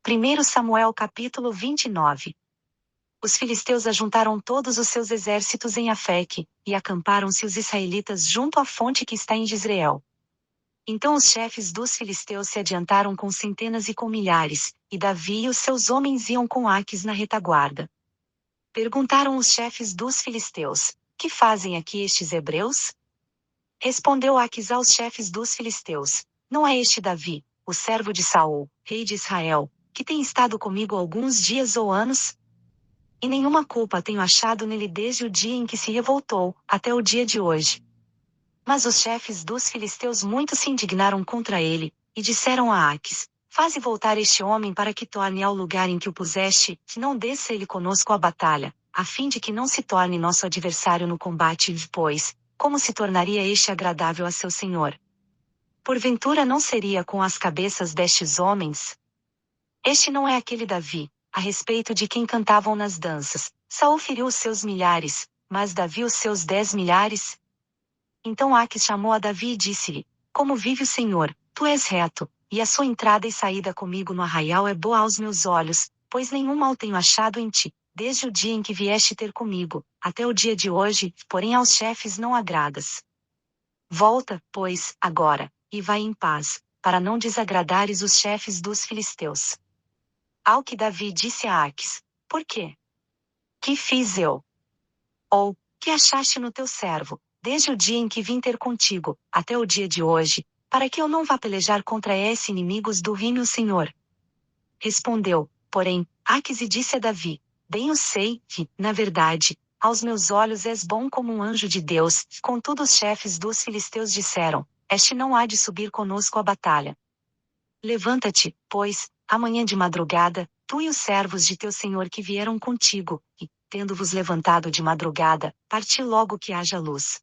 1 Samuel capítulo 29. Os filisteus ajuntaram todos os seus exércitos em Afeque, e acamparam-se os israelitas junto à fonte que está em Jezreel. Então os chefes dos filisteus se adiantaram com centenas e com milhares, e Davi e os seus homens iam com Aquis na retaguarda. Perguntaram os chefes dos filisteus: que fazem aqui estes hebreus? Respondeu Aquis aos chefes dos filisteus: não é este Davi, o servo de Saul, rei de Israel, que tem estado comigo alguns dias ou anos? E nenhuma culpa tenho achado nele desde o dia em que se revoltou, até o dia de hoje. Mas os chefes dos filisteus muito se indignaram contra ele, e disseram a Aquis: faze voltar este homem para que torne ao lugar em que o puseste, que não desça ele conosco à batalha, a fim de que não se torne nosso adversário no combate e depois, como se tornaria este agradável a seu senhor? Porventura não seria com as cabeças destes homens? Este não é aquele Davi, a respeito de quem cantavam nas danças: Saul feriu os seus milhares, mas Davi os seus 10 milhares? Então Aquis chamou a Davi e disse-lhe: como vive o Senhor, tu és reto, e a sua entrada e saída comigo no arraial é boa aos meus olhos, pois nenhum mal tenho achado em ti, desde o dia em que vieste ter comigo, até o dia de hoje, porém aos chefes não agradas. Volta, pois, agora, e vai em paz, para não desagradares os chefes dos filisteus. Ao que Davi disse a Aquis: por quê? Que fiz eu? Ou, que achaste no teu servo, desde o dia em que vim ter contigo, até o dia de hoje, para que eu não vá pelejar contra esses inimigos do reino do Senhor? Respondeu, porém, Aquis e disse a Davi: bem eu sei que, na verdade, aos meus olhos és bom como um anjo de Deus. Contudo os chefes dos filisteus disseram: este não há de subir conosco à batalha. Levanta-te, pois, amanhã de madrugada, tu e os servos de teu senhor que vieram contigo, e, tendo-vos levantado de madrugada, parti logo que haja luz.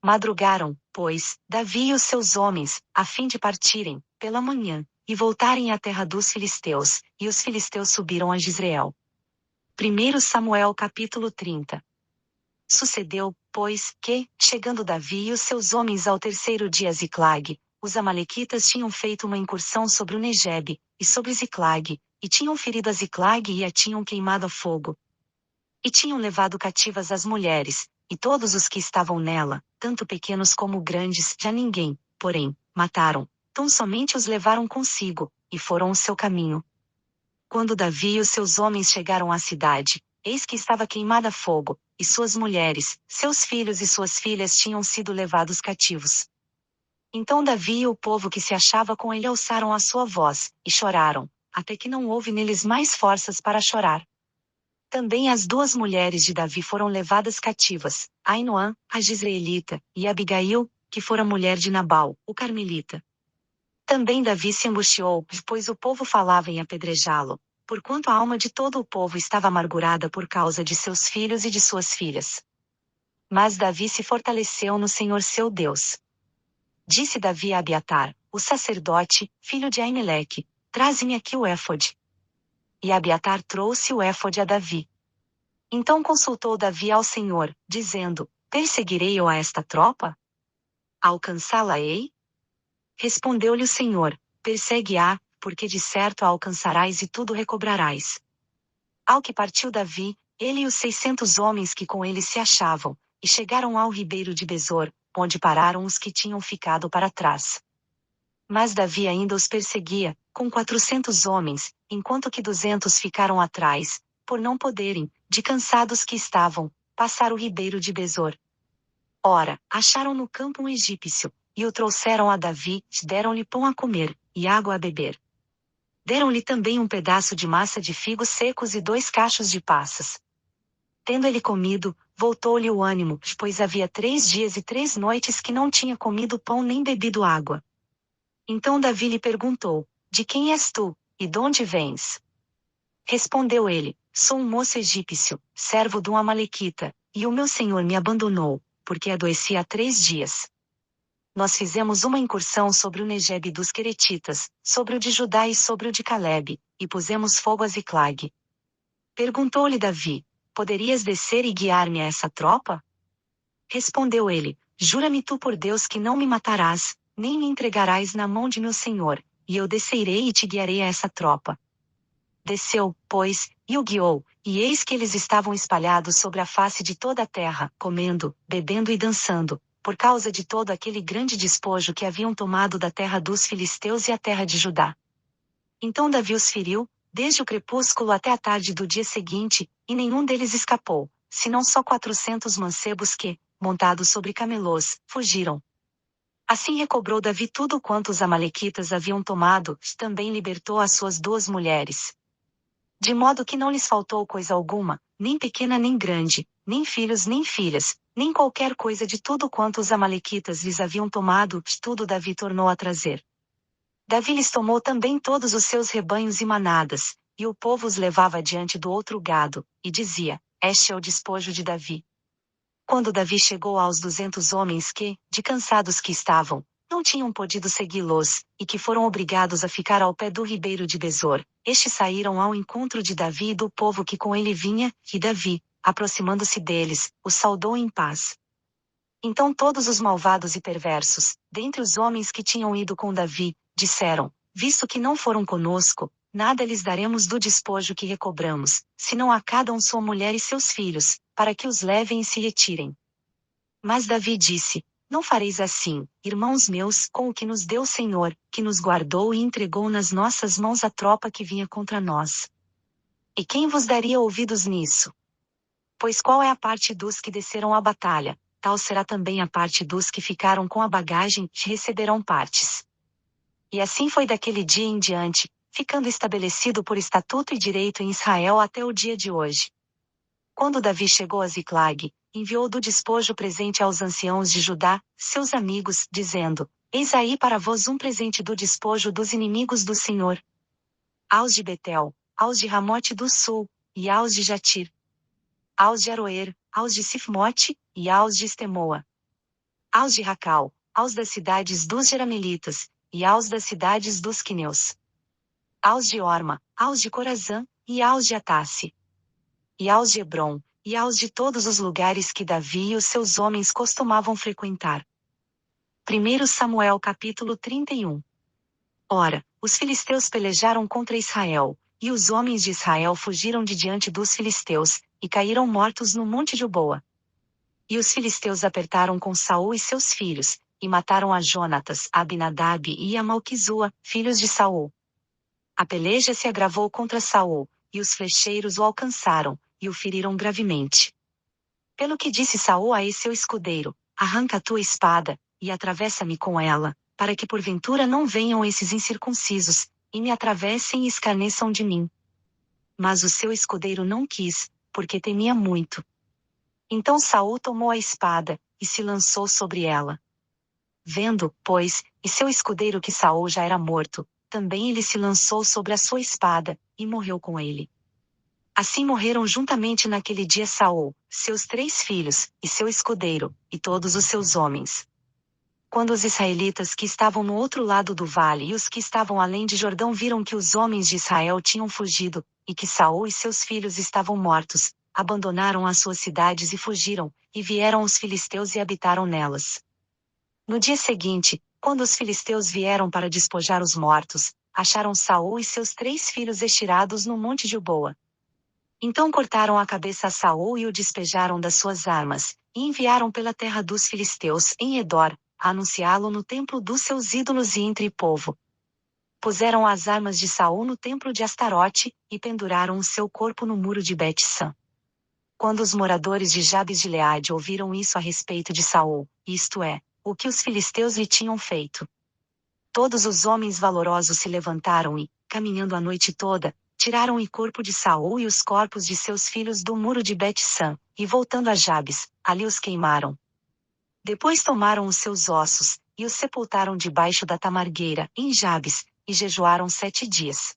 Madrugaram, pois, Davi e os seus homens, a fim de partirem, pela manhã, e voltarem à terra dos filisteus, e os filisteus subiram a Jezreel. 1 Samuel capítulo 30. Sucedeu, pois, que, chegando Davi e os seus homens ao terceiro dia a Ziclag, os amalequitas tinham feito uma incursão sobre o Negebe, e sobre Ziclag, e tinham ferido a Ziclag e a tinham queimado a fogo. E tinham levado cativas as mulheres, e todos os que estavam nela, tanto pequenos como grandes, já ninguém, porém, mataram, tão somente os levaram consigo, e foram o seu caminho. Quando Davi e os seus homens chegaram à cidade, eis que estava queimada a fogo, e suas mulheres, seus filhos e suas filhas tinham sido levados cativos. Então Davi e o povo que se achava com ele alçaram a sua voz, e choraram, até que não houve neles mais forças para chorar. Também as duas mulheres de Davi foram levadas cativas, Ainoã, a Jezreelita, e Abigail, que fora mulher de Nabal, o Carmelita. Também Davi se angustiou, pois o povo falava em apedrejá-lo, porquanto a alma de todo o povo estava amargurada por causa de seus filhos e de suas filhas. Mas Davi se fortaleceu no Senhor seu Deus. Disse Davi a Abiatar, o sacerdote, filho de Aimeleque: traze-me aqui o éfode. E Abiatar trouxe o éfode a Davi. Então consultou Davi ao Senhor, dizendo: perseguirei eu a esta tropa? Alcançá-la-ei? Respondeu-lhe o Senhor: persegue-a, porque de certo a alcançarás e tudo recobrarás. Ao que partiu Davi, ele e os 600 homens que com ele se achavam, e chegaram ao ribeiro de Besor, onde pararam os que tinham ficado para trás. Mas Davi ainda os perseguia, com 400 homens, enquanto que 200 ficaram atrás, por não poderem, de cansados que estavam, passar o ribeiro de Besor. Ora, acharam no campo um egípcio, e o trouxeram a Davi, deram-lhe pão a comer, e água a beber. Deram-lhe também um pedaço de massa de figos secos e 2 cachos de passas. Tendo ele comido, voltou-lhe o ânimo, pois havia 3 dias e 3 noites que não tinha comido pão nem bebido água. Então Davi lhe perguntou: de quem és tu, e de onde vens? Respondeu ele: sou um moço egípcio, servo de um amalequita, e o meu senhor me abandonou, porque adoeci há 3 dias. Nós fizemos uma incursão sobre o Negebe dos Queretitas, sobre o de Judá e sobre o de Calebe, e pusemos fogo a Ziclag. Perguntou-lhe Davi: poderias descer e guiar-me a essa tropa? Respondeu ele: jura-me tu por Deus que não me matarás, nem me entregarás na mão de meu senhor, e eu descerei e te guiarei a essa tropa. Desceu, pois, e o guiou, e eis que eles estavam espalhados sobre a face de toda a terra, comendo, bebendo e dançando, por causa de todo aquele grande despojo que haviam tomado da terra dos filisteus e a terra de Judá. Então Davi os feriu, desde o crepúsculo até a tarde do dia seguinte, e nenhum deles escapou, senão só 400 mancebos que, montados sobre camelôs, fugiram. Assim recobrou Davi tudo quanto os amalequitas haviam tomado, também libertou as suas 2 mulheres. De modo que não lhes faltou coisa alguma, nem pequena nem grande, nem filhos nem filhas, nem qualquer coisa de tudo quanto os amalequitas lhes haviam tomado, tudo Davi tornou a trazer. Davi lhes tomou também todos os seus rebanhos e manadas, e o povo os levava adiante do outro gado, e dizia: Este é o despojo de Davi. Quando Davi chegou aos 200 homens que, de cansados que estavam, não tinham podido segui-los, e que foram obrigados a ficar ao pé do ribeiro de Besor, estes saíram ao encontro de Davi e do povo que com ele vinha, e Davi, aproximando-se deles, os saudou em paz. Então todos os malvados e perversos, dentre os homens que tinham ido com Davi, disseram: Visto que não foram conosco, nada lhes daremos do despojo que recobramos, senão a cada um sua mulher e seus filhos, para que os levem e se retirem. Mas Davi disse: Não fareis assim, irmãos meus, com o que nos deu o Senhor, que nos guardou e entregou nas nossas mãos a tropa que vinha contra nós. E quem vos daria ouvidos nisso? Pois qual é a parte dos que desceram à batalha, tal será também a parte dos que ficaram com a bagagem, receberão partes. E assim foi daquele dia em diante, ficando estabelecido por estatuto e direito em Israel até o dia de hoje. Quando Davi chegou a Ziclag, enviou do despojo presente aos anciãos de Judá, seus amigos, dizendo: Eis aí para vós um presente do despojo dos inimigos do Senhor. Aos de Betel, aos de Ramote do Sul, e aos de Jatir, aos de Aroer, aos de Sifmote, e aos de Estemoa, aos de Racal, aos das cidades dos Jeramelitas, e aos das cidades dos Quineus, aos de Orma, aos de Corazã, e aos de Atasse, e aos de Hebron, e aos de todos os lugares que Davi e os seus homens costumavam frequentar. 1 Samuel capítulo 31. Ora, os filisteus pelejaram contra Israel, e os homens de Israel fugiram de diante dos filisteus, e caíram mortos no monte de Boa. E os filisteus apertaram com Saul e seus filhos, e mataram a Jonatas, a Abinadab e a Malquizua, filhos de Saul. A peleja se agravou contra Saul, e os flecheiros o alcançaram, e o feriram gravemente. Pelo que disse Saul a seu escudeiro: Arranca a tua espada, e atravessa-me com ela, para que porventura não venham esses incircuncisos, e me atravessem e escarneçam de mim. Mas o seu escudeiro não quis, porque temia muito. Então Saul tomou a espada, e se lançou sobre ela. Vendo, pois, e seu escudeiro que Saul já era morto, também ele se lançou sobre a sua espada, e morreu com ele. Assim morreram juntamente naquele dia Saul, seus 3 filhos, e seu escudeiro, e todos os seus homens. Quando os israelitas que estavam no outro lado do vale e os que estavam além de Jordão viram que os homens de Israel tinham fugido, e que Saul e seus filhos estavam mortos, abandonaram as suas cidades e fugiram, e vieram os filisteus e habitaram nelas. No dia seguinte, quando os filisteus vieram para despojar os mortos, acharam Saul e seus 3 filhos estirados no monte de Boa. Então cortaram a cabeça a Saul e o despejaram das suas armas, e enviaram pela terra dos filisteus, em Edor, a anunciá-lo no templo dos seus ídolos e entre o povo. Puseram as armas de Saul no templo de Astarote, e penduraram o seu corpo no muro de Bet-San. Quando os moradores de Jabes de Gileade ouviram isso a respeito de Saul, isto é, o que os filisteus lhe tinham feito, todos os homens valorosos se levantaram e, caminhando a noite toda, tiraram o corpo de Saul e os corpos de seus filhos do muro de Bet-San, e voltando a Jabes, ali os queimaram. Depois tomaram os seus ossos, e os sepultaram debaixo da tamargueira, em Jabes, e jejuaram 7 dias.